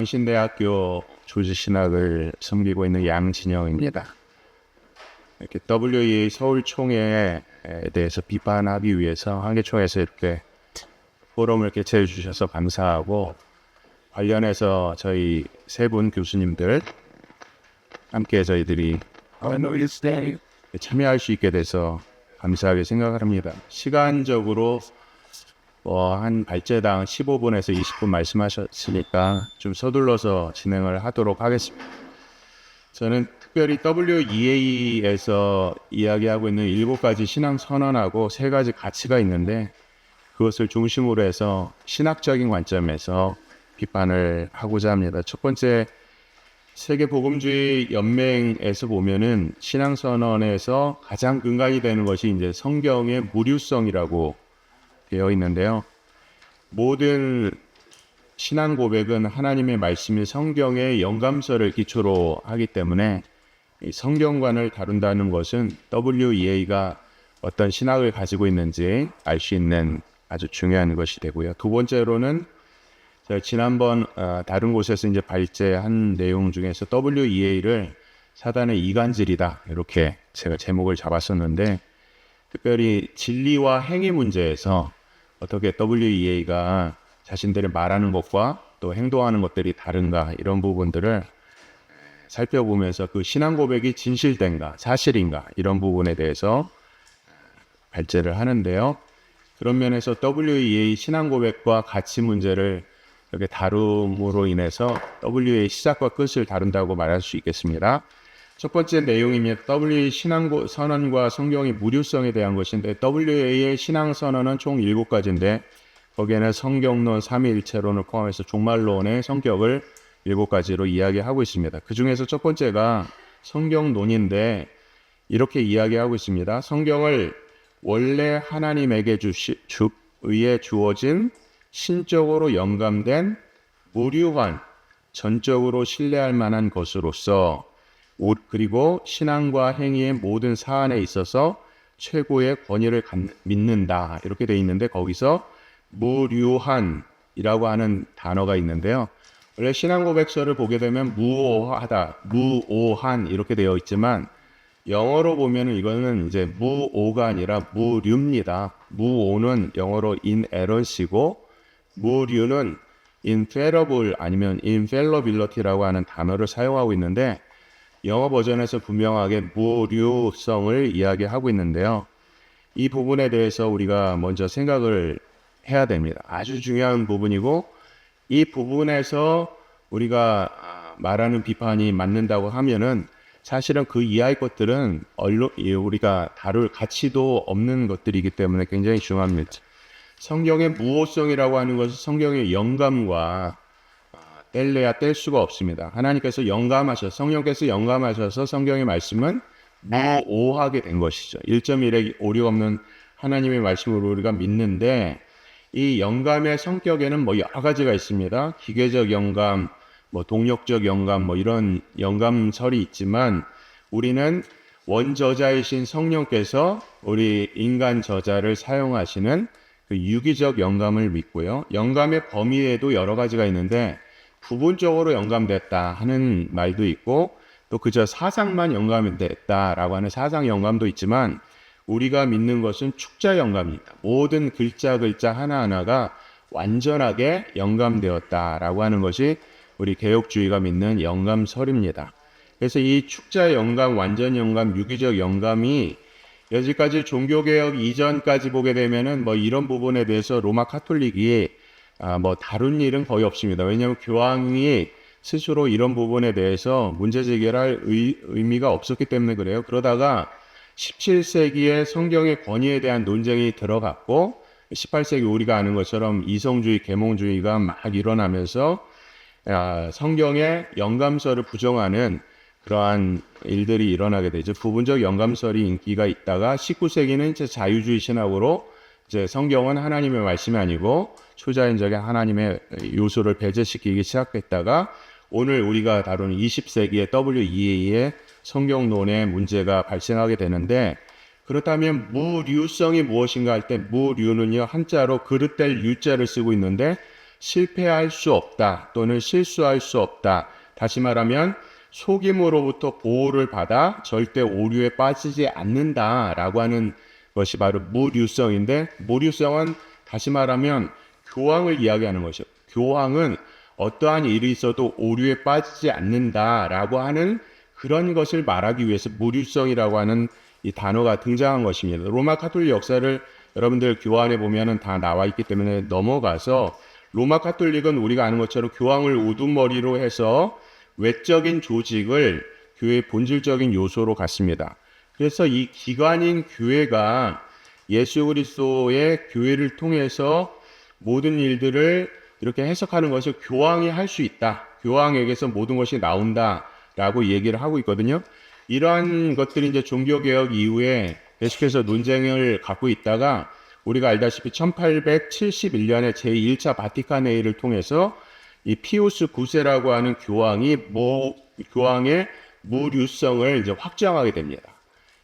신대학교 조지신학을 섬기고 있는 양진영입니다. 이렇게 WEA 서울 총회에 대해서 비판하기 위해서 한계총회에서 이렇게 포럼을 개최해 주셔서 감사하고, 관련해서 저희 세 분 교수님들 함께 저희들이 참여할 수 있게 돼서 감사하게 생각을 합니다. 시간적으로 한 발제당 15분에서 20분 말씀하셨으니까 좀 서둘러서 진행을 하도록 하겠습니다. 저는 특별히 WEA에서 이야기하고 있는 7가지 신앙 선언하고 3가지 가치가 있는데, 그것을 중심으로 해서 신학적인 관점에서 비판을 하고자 합니다. 첫 번째, 세계복음주의 연맹에서 보면은 신앙 선언에서 가장 근간이 되는 것이 이제 성경의 무류성이라고 되어 있는데요. 모든 신앙 고백은 하나님의 말씀이 성경의 영감서를 기초로 하기 때문에 이 성경관을 다룬다는 것은 WEA가 어떤 신학을 가지고 있는지 알 수 있는 아주 중요한 것이 되고요. 두 번째로는 제가 지난번 다른 곳에서 이제 발제한 내용 중에서 WEA를 사단의 이간질이다, 이렇게 제가 제목을 잡았었는데, 특별히 진리와 행위 문제에서 어떻게 WEA가 자신들이 말하는 것과 또 행동하는 것들이 다른가, 이런 부분들을 살펴보면서 그 신앙 고백이 진실된가, 사실인가, 이런 부분에 대해서 발제를 하는데요. 그런 면에서 WEA 신앙 고백과 가치 문제를 이렇게 다룸으로 인해서 WEA 시작과 끝을 다룬다고 말할 수 있겠습니다. 첫 번째 내용입니다. WEA 신앙 선언과 성경의 무료성에 대한 것인데, WEA의 신앙 선언은 총 7가지인데 거기에는 성경론, 삼위일체론을 포함해서 종말론의 성격을 7가지로 이야기하고 있습니다. 그 중에서 첫 번째가 성경론인데 이렇게 이야기하고 있습니다. 성경을 원래 하나님에게 의해 주어진 신적으로 영감된 무료한, 전적으로 신뢰할 만한 것으로서, 그리고 신앙과 행위의 모든 사안에 있어서 최고의 권위를 믿는다, 이렇게 되어 있는데, 거기서 무료한이라고 하는 단어가 있는데요. 원래 신앙 고백서를 보게 되면 무오하다, 무오한 이렇게 되어 있지만 영어로 보면은 이거는 이제 무오가 아니라 무류입니다. 무오는 영어로 inerrancy고 무류는 infallible 아니면 infallibility라고 하는 단어를 사용하고 있는데, 영어 버전에서 분명하게 무류성을 이야기하고 있는데요. 이 부분에 대해서 우리가 먼저 생각을 해야 됩니다. 아주 중요한 부분이고, 이 부분에서 우리가 말하는 비판이 맞는다고 하면은 사실은 그 이하의 것들은 우리가 다룰 가치도 없는 것들이기 때문에 굉장히 중요합니다. 성경의 무호성이라고 하는 것은 성경의 영감과 뗄래야 뗄 수가 없습니다. 하나님께서 성령께서 영감하셔서 성경의 말씀은 무오하게 된 것이죠. 1.1에 오류가 없는 하나님의 말씀으로 우리가 믿는데, 이 영감의 성격에는 여러 가지가 있습니다. 기계적 영감, 동력적 영감, 이런 영감설이 있지만, 우리는 원저자이신 성령께서 우리 인간 저자를 사용하시는 그 유기적 영감을 믿고요. 영감의 범위에도 여러 가지가 있는데, 부분적으로 영감됐다 하는 말도 있고, 또 그저 사상만 영감이 됐다라고 하는 사상 영감도 있지만, 우리가 믿는 것은 축자 영감입니다. 모든 글자 하나하나가 완전하게 영감되었다라고 하는 것이 우리 개혁주의가 믿는 영감설입니다. 그래서 이 축자 영감, 완전 영감, 유기적 영감이 여기까지 종교개혁 이전까지 보게 되면은 이런 부분에 대해서 로마 카톨릭이 다룬 일은 거의 없습니다. 왜냐하면 교황이 스스로 이런 부분에 대해서 문제 제기할 의미가 없었기 때문에 그래요. 그러다가 17세기에 성경의 권위에 대한 논쟁이 들어갔고, 18세기 우리가 아는 것처럼 이성주의, 계몽주의가 막 일어나면서 성경의 영감설을 부정하는 그러한 일들이 일어나게 되죠. 부분적 영감설이 인기가 있다가 19세기는 이제 자유주의 신학으로 이제 성경은 하나님의 말씀이 아니고 초자연적인 하나님의 요소를 배제시키기 시작했다가, 오늘 우리가 다루는 20세기의 WEA의 성경론의 문제가 발생하게 되는데, 그렇다면 무류성이 무엇인가 할 때, 무류는요 한자로 그릇될 유자를 쓰고 있는데, 실패할 수 없다 또는 실수할 수 없다. 다시 말하면 속임으로부터 보호를 받아 절대 오류에 빠지지 않는다라고 하는 것이 바로 무류성인데, 무류성은 다시 말하면 교황을 이야기하는 것이요. 교황은 어떠한 일이 있어도 오류에 빠지지 않는다라고 하는 그런 것을 말하기 위해서 무류성이라고 하는 이 단어가 등장한 것입니다. 로마 가톨릭 역사를 여러분들 교환해 보면은 다 나와 있기 때문에 넘어가서, 로마 가톨릭은 우리가 아는 것처럼 교황을 우두머리로 해서 외적인 조직을 교회의 본질적인 요소로 갖습니다. 그래서 이 기관인 교회가 예수 그리스도의 교회를 통해서 모든 일들을 이렇게 해석하는 것을 교황이 할 수 있다. 교황에게서 모든 것이 나온다라고 얘기를 하고 있거든요. 이러한 것들이 이제 종교개혁 이후에 계속해서 논쟁을 갖고 있다가, 우리가 알다시피 1871년에 제1차 바티칸 회의를 통해서 이 피우스 9세라고 하는 교황의 무류성을 이제 확정하게 됩니다.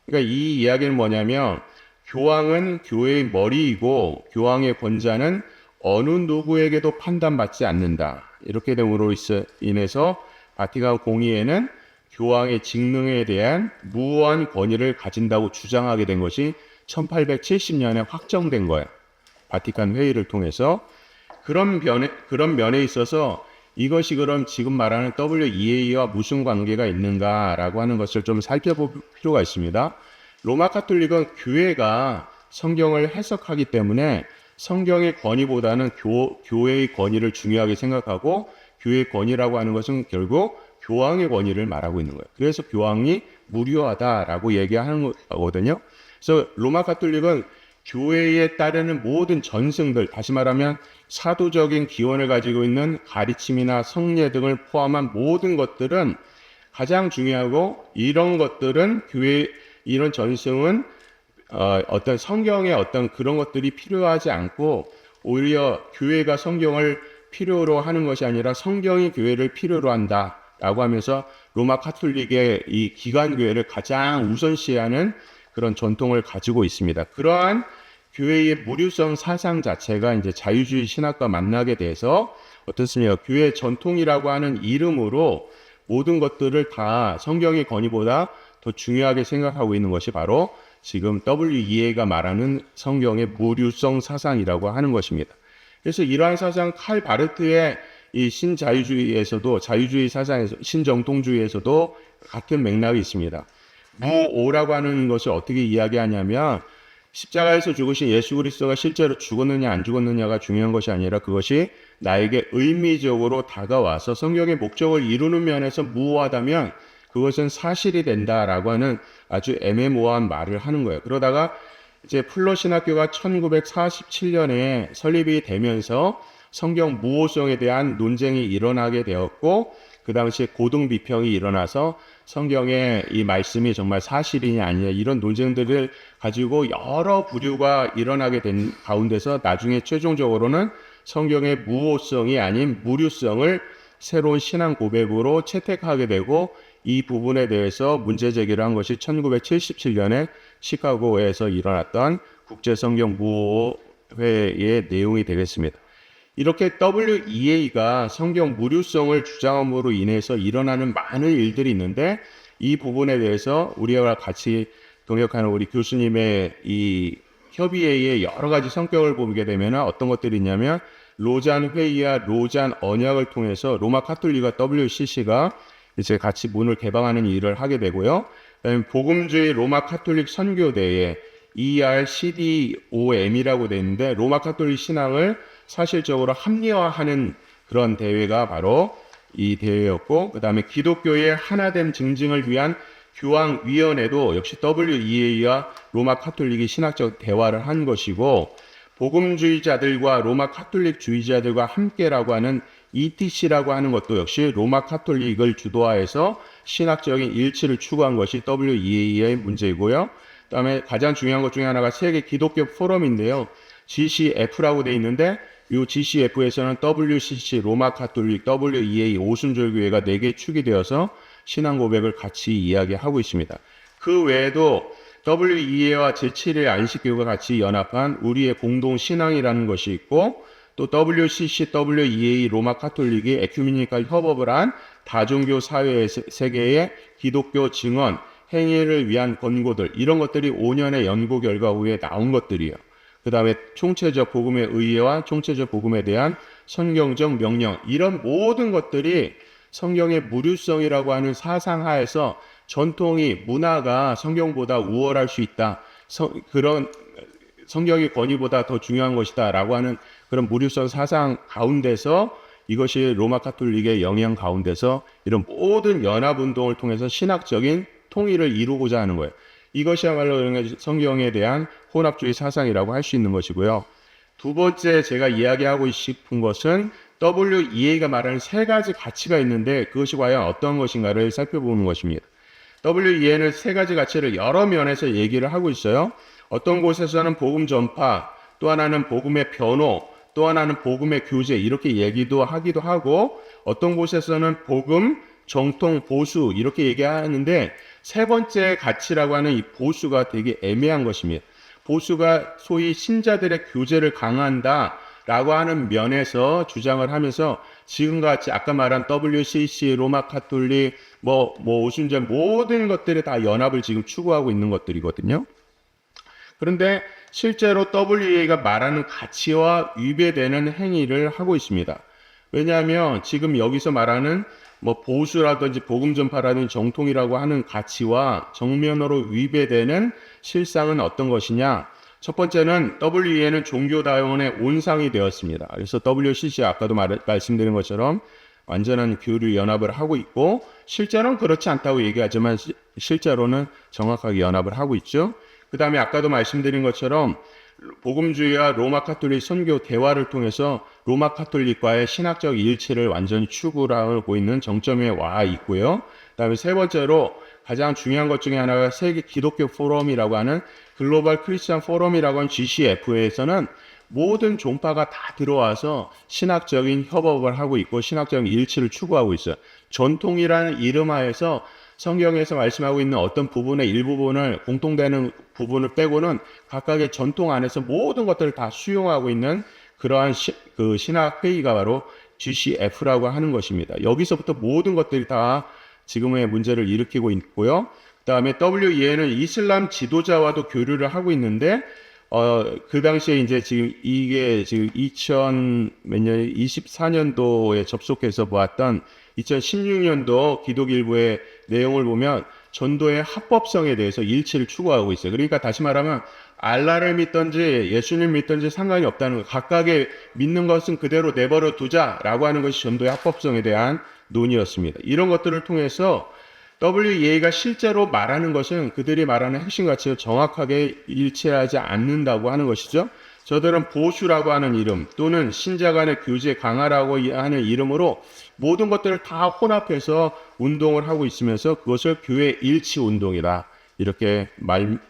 그러니까 이 이야기는 뭐냐면, 교황은 교회의 머리이고 교황의 권자는 어느 누구에게도 판단받지 않는다. 이렇게 됨으로 인해서 바티칸 공의회는 교황의 직능에 대한 무한 권위를 가진다고 주장하게 된 것이 1870년에 확정된 거예요. 바티칸 회의를 통해서. 그런 면에 있어서 이것이 그럼 지금 말하는 WEA와 무슨 관계가 있는가라고 하는 것을 좀 살펴볼 필요가 있습니다. 로마 가톨릭은 교회가 성경을 해석하기 때문에 성경의 권위보다는 교회의 권위를 중요하게 생각하고, 교회의 권위라고 하는 것은 결국 교황의 권위를 말하고 있는 거예요. 그래서 교황이 무료하다라고 얘기하는 거거든요. 그래서 로마 가톨릭은 교회에 따르는 모든 전승들, 다시 말하면 사도적인 기원을 가지고 있는 가르침이나 성례 등을 포함한 모든 것들은 가장 중요하고, 이런 것들은 이런 전승은 어떤 성경의 어떤 그런 것들이 필요하지 않고, 오히려 교회가 성경을 필요로 하는 것이 아니라 성경이 교회를 필요로 한다라고 하면서 로마 가톨릭의 이 기관교회를 가장 우선시하는 그런 전통을 가지고 있습니다. 그러한 교회의 무류성 사상 자체가 이제 자유주의 신학과 만나게 돼서 어떻습니까? 교회 전통이라고 하는 이름으로 모든 것들을 다 성경의 권위보다 더 중요하게 생각하고 있는 것이 바로 지금 WEA가 말하는 성경의 무류성 사상이라고 하는 것입니다. 그래서 이러한 사상, 칼 바르트의 이 신자유주의에서도, 자유주의 사상에서, 신정통주의에서도 같은 맥락이 있습니다. 무오라고 하는 것을 어떻게 이야기하냐면, 십자가에서 죽으신 예수 그리스도가 실제로 죽었느냐 안 죽었느냐가 중요한 것이 아니라, 그것이 나에게 의미적으로 다가와서 성경의 목적을 이루는 면에서 무오하다면 그것은 사실이 된다라고 하는 아주 애매모호한 말을 하는 거예요. 그러다가 이제 풀러 신학교가 1947년에 설립이 되면서 성경 무오성에 대한 논쟁이 일어나게 되었고, 그 당시에 고등비평이 일어나서 성경의 이 말씀이 정말 사실이냐 아니냐 이런 논쟁들을 가지고 여러 부류가 일어나게 된 가운데서 나중에 최종적으로는 성경의 무오성이 아닌 무류성을 새로운 신앙 고백으로 채택하게 되고, 이 부분에 대해서 문제 제기를 한 것이 1977년에 시카고에서 일어났던 국제성경무호회의 내용이 되겠습니다. 이렇게 WEA가 성경 무류성을 주장함으로 인해서 일어나는 많은 일들이 있는데, 이 부분에 대해서 우리와 같이 동역하는 우리 교수님의 이 협의회의 여러 가지 성격을 보게 되면 어떤 것들이 있냐면, 로잔 회의와 로잔 언약을 통해서 로마 가톨릭과 WCC가 이제 같이 문을 개방하는 일을 하게 되고요. 그다음에 복음주의 로마 가톨릭 선교대회 ERCDOM이라고 되어 있는데, 로마 가톨릭 신앙을 사실적으로 합리화하는 그런 대회가 바로 이 대회였고, 그 다음에 기독교의 하나됨 증증을 위한 교황위원회도 역시 WEA와 로마 가톨릭이 신학적 대화를 한 것이고, 복음주의자들과 로마 가톨릭주의자들과 함께라고 하는 ETC라고 하는 것도 역시 로마 가톨릭을 주도하여서 신학적인 일치를 추구한 것이 WEA의 문제이고요. 그 다음에 가장 중요한 것 중에 하나가 세계 기독교 포럼인데요. GCF라고 되어 있는데, 이 GCF에서는 WCC, 로마 가톨릭, WEA, 오순절교회가 4개 축이 되어서 신앙 고백을 같이 이야기하고 있습니다. 그 외에도 WEA와 제7일 안식교회가 같이 연합한 우리의 공동 신앙이라는 것이 있고, 또 WCC, WEA 로마 카톨릭이 에큐메니컬 협업을 한 다종교 사회 세계의 기독교 증언, 행위를 위한 권고들, 이런 것들이 5년의 연구 결과 후에 나온 것들이에요. 그 다음에 총체적 복음의 의의와 총체적 복음에 대한 성경적 명령, 이런 모든 것들이 성경의 무류성이라고 하는 사상 하에서 전통이, 문화가 성경보다 우월할 수 있다. 그런 성경의 권위보다 더 중요한 것이다 라고 하는 그런 무류성 사상 가운데서, 이것이 로마 카톨릭의 영향 가운데서 이런 모든 연합운동을 통해서 신학적인 통일을 이루고자 하는 거예요. 이것이야말로 성경에 대한 혼합주의 사상이라고 할 수 있는 것이고요. 두 번째 제가 이야기하고 싶은 것은 WEA가 말하는 세 가지 가치가 있는데 그것이 과연 어떤 것인가를 살펴보는 것입니다. WEA는 세 가지 가치를 여러 면에서 얘기를 하고 있어요. 어떤 곳에서는 복음 전파, 또 하나는 복음의 변호, 또 하나는 복음의 교제, 이렇게 얘기도 하기도 하고, 어떤 곳에서는 복음, 정통, 보수, 이렇게 얘기하는데 세 번째 가치라고 하는 이 보수가 되게 애매한 것입니다. 보수가 소위 신자들의 교제를 강화한다 라고 하는 면에서 주장을 하면서 지금같이 아까 말한 WCC, 로마 카톨릭, 오순절 모든 것들이 다 연합을 지금 추구하고 있는 것들이거든요. 그런데 실제로 WEA가 말하는 가치와 위배되는 행위를 하고 있습니다. 왜냐하면 지금 여기서 말하는 보수라든지 복음 전파라든지 정통이라고 하는 가치와 정면으로 위배되는 실상은 어떤 것이냐? 첫 번째는 WEA는 종교다원의 온상이 되었습니다. 그래서 WCC 아까도 말씀드린 것처럼 완전한 교류 연합을 하고 있고, 실제로는 그렇지 않다고 얘기하지만 실제로는 정확하게 연합을 하고 있죠. 그 다음에 아까도 말씀드린 것처럼 복음주의와 로마 카톨릭 선교 대화를 통해서 로마 카톨릭과의 신학적 일치를 완전히 추구하고 있는 정점에 와 있고요. 그 다음에 세 번째로 가장 중요한 것 중에 하나가 세계 기독교 포럼이라고 하는 글로벌 크리스천 포럼이라고 하는 GCF에서는 모든 종파가 다 들어와서 신학적인 협업을 하고 있고 신학적인 일치를 추구하고 있어요. 전통이라는 이름 하에서 성경에서 말씀하고 있는 어떤 부분의 일부분을, 공통되는 부분을 빼고는 각각의 전통 안에서 모든 것들을 다 수용하고 있는 그러한 신학 회의가 바로 GCF라고 하는 것입니다. 여기서부터 모든 것들이 다 지금의 문제를 일으키고 있고요. 그 다음에 WEA는 이슬람 지도자와도 교류를 하고 있는데, 그 당시에 이제 지금 이게 지금 2024년도에 접속해서 보았던 2016년도 기독일보의 내용을 보면 전도의 합법성에 대해서 일치를 추구하고 있어요. 그러니까 다시 말하면 알라를 믿든지 예수님을 믿든지 상관이 없다는 거, 각각의 믿는 것은 그대로 내버려 두자라고 하는 것이 전도의 합법성에 대한 논의였습니다. 이런 것들을 통해서 WEA가 실제로 말하는 것은 그들이 말하는 핵심 가치가 정확하게 일치하지 않는다고 하는 것이죠. 저들은 보수라고 하는 이름 또는 신자 간의 교제 강화라고 하는 이름으로 모든 것들을 다 혼합해서 운동을 하고 있으면서 그것을 교회 일치 운동이다, 이렇게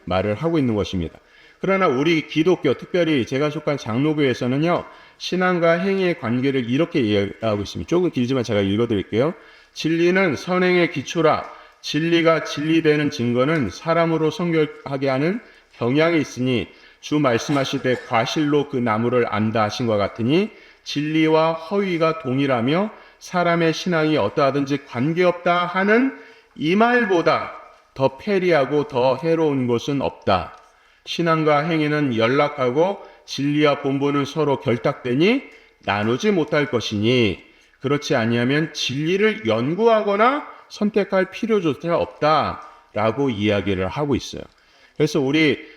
말을 하고 있는 것입니다. 그러나 우리 기독교, 특별히 제가 속한 장로교에서는요, 신앙과 행위의 관계를 이렇게 이해하고 있습니다. 조금 길지만 제가 읽어드릴게요. 진리는 선행의 기초라. 진리가 진리되는 증거는 사람으로 성결하게 하는 경향이 있으니 주 말씀하시되 과실로 그 나무를 안다 하신 것 같으니 진리와 허위가 동일하며 사람의 신앙이 어떠하든지 관계없다 하는 이 말보다 더 패리하고 더 해로운 것은 없다. 신앙과 행위는 연락하고 진리와 본보는 서로 결탁되니 나누지 못할 것이니 그렇지 아니하면 진리를 연구하거나 선택할 필요조차 없다라고 이야기를 하고 있어요. 그래서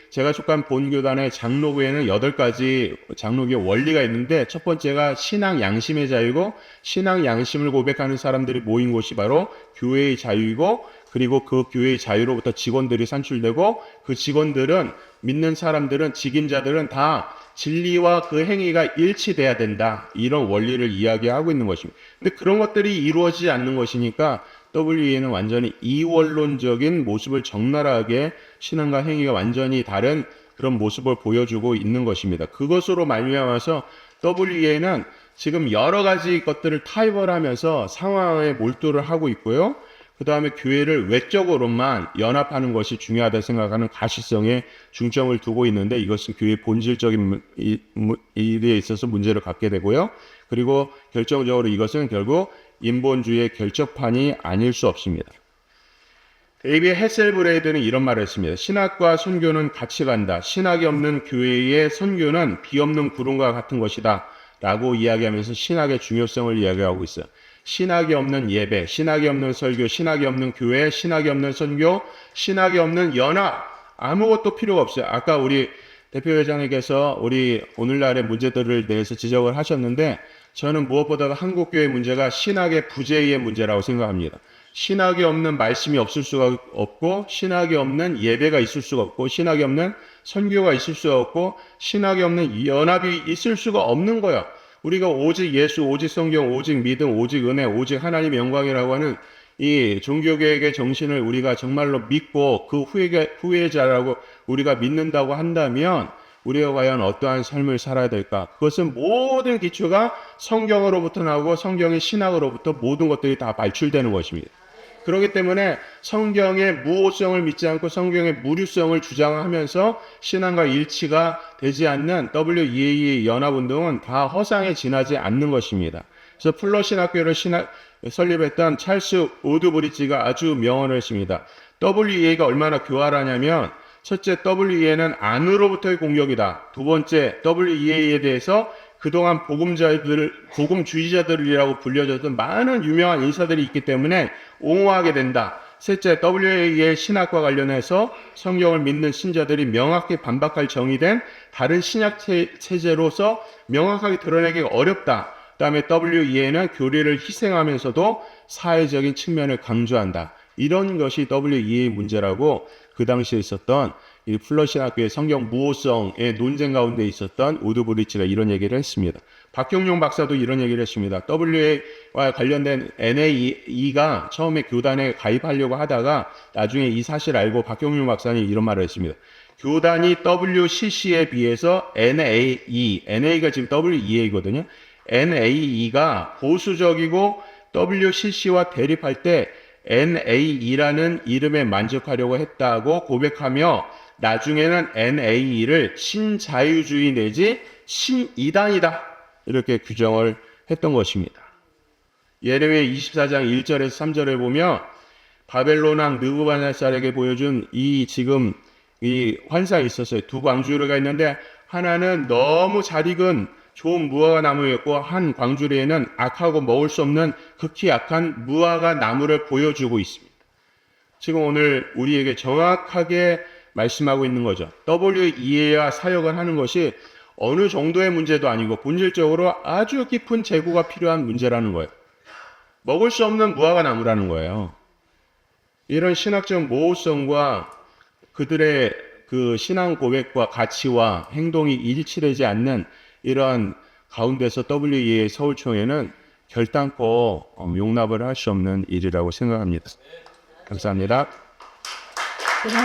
제가 속한 본교단의 장로교에는 8가지 장로교 원리가 있는데, 첫 번째가 신앙 양심의 자유고, 신앙 양심을 고백하는 사람들이 모인 곳이 바로 교회의 자유이고, 그리고 그 교회의 자유로부터 직원들이 산출되고, 그 직원들은, 믿는 사람들은, 직임자들은 다 진리와 그 행위가 일치돼야 된다, 이런 원리를 이야기하고 있는 것입니다. 근데 그런 것들이 이루어지지 않는 것이니까 WEA는 완전히 이원론적인 모습을 적나라하게 신앙과 행위가 완전히 다른 그런 모습을 보여주고 있는 것입니다. 그것으로 말미암아서 WEA는 지금 여러 가지 것들을 타협을 하면서 상황에 몰두를 하고 있고요. 그 다음에 교회를 외적으로만 연합하는 것이 중요하다 생각하는 가시성에 중점을 두고 있는데 이것은 교회의 본질적인 일에 있어서 문제를 갖게 되고요. 그리고 결정적으로 이것은 결국 인본주의의 결정판이 아닐 수 없습니다. 데이비드 헤셀브레이드는 이런 말을 했습니다. 신학과 선교는 같이 간다. 신학이 없는 교회의 선교는 비 없는 구름과 같은 것이다. 라고 이야기하면서 신학의 중요성을 이야기하고 있어요. 신학이 없는 예배, 신학이 없는 설교, 신학이 없는 교회, 신학이 없는 선교, 신학이 없는 연합, 아무것도 필요가 없어요. 아까 우리 대표회장님께서 우리 오늘날의 문제들을 대해서 지적을 하셨는데 저는 무엇보다도 한국교회의 문제가 신학의 부재의 문제라고 생각합니다. 신학이 없는 말씀이 없을 수가 없고 신학이 없는 예배가 있을 수가 없고 신학이 없는 선교가 있을 수가 없고 신학이 없는 연합이 있을 수가 없는 거야. 우리가 오직 예수, 오직 성경, 오직 믿음, 오직 은혜, 오직 하나님의 영광이라고 하는 이 종교개혁의 정신을 우리가 정말로 믿고 그 후예자라고 우리가 믿는다고 한다면 우리가 과연 어떠한 삶을 살아야 될까? 그것은 모든 기초가 성경으로부터 나오고 성경의 신학으로부터 모든 것들이 다 발출되는 것입니다. 그렇기 때문에 성경의 무오성을 믿지 않고 성경의 무류성을 주장하면서 신앙과 일치가 되지 않는 WEA의 연합운동은 다 허상에 지나지 않는 것입니다. 그래서 플러신학교를 설립했던 찰스 오드브리지가 아주 명언을 했습니다. WEA가 얼마나 교활하냐면 첫째, WEA는 안으로부터의 공격이다. 두 번째, WEA에 대해서 그동안 복음주의자들이라고 불려졌던 많은 유명한 인사들이 있기 때문에 옹호하게 된다. 셋째, WEA의 신학과 관련해서 성경을 믿는 신자들이 명확히 반박할 정의된 다른 신약 체제로서 명확하게 드러내기 어렵다. 그 다음에 WEA는 교리를 희생하면서도 사회적인 측면을 강조한다. 이런 것이 WEA의 문제라고 그 당시에 있었던 이 플러신학교의 성경 무호성의 논쟁 가운데 있었던 오드브리치가 이런 얘기를 했습니다. 박경룡 박사도 이런 얘기를 했습니다. WA와 관련된 NAE가 처음에 교단에 가입하려고 하다가 나중에 이 사실을 알고 박경룡 박사는 이런 말을 했습니다. 교단이 WCC에 비해서 NA가 지금 WEA거든요. NAE가 보수적이고 WCC와 대립할 때 NAE라는 이름에 만족하려고 했다고 고백하며 나중에는 NAE를 신자유주의 내지 신이단이다 이렇게 규정을 했던 것입니다. 예레미야 24장 1절에서 3절에 보면 바벨론 왕 느부갓네살에게 보여준 지금 이 환상이 있었어요. 두 광주리가 있는데 하나는 너무 잘 익은 좋은 무화과 나무였고 한 광주리에는 악하고 먹을 수 없는 극히 약한 무화과 나무를 보여주고 있습니다. 지금 오늘 우리에게 정확하게 말씀하고 있는 거죠. WEA와 사역을 하는 것이 어느 정도의 문제도 아니고 본질적으로 아주 깊은 재고가 필요한 문제라는 거예요. 먹을 수 없는 무화과 나무라는 거예요. 이런 신학적 모호성과 그들의 그 신앙 고백과 가치와 행동이 일치되지 않는 이러한 가운데서 WEA 서울총회는 결단코 용납을 할 수 없는 일이라고 생각합니다. 감사합니다.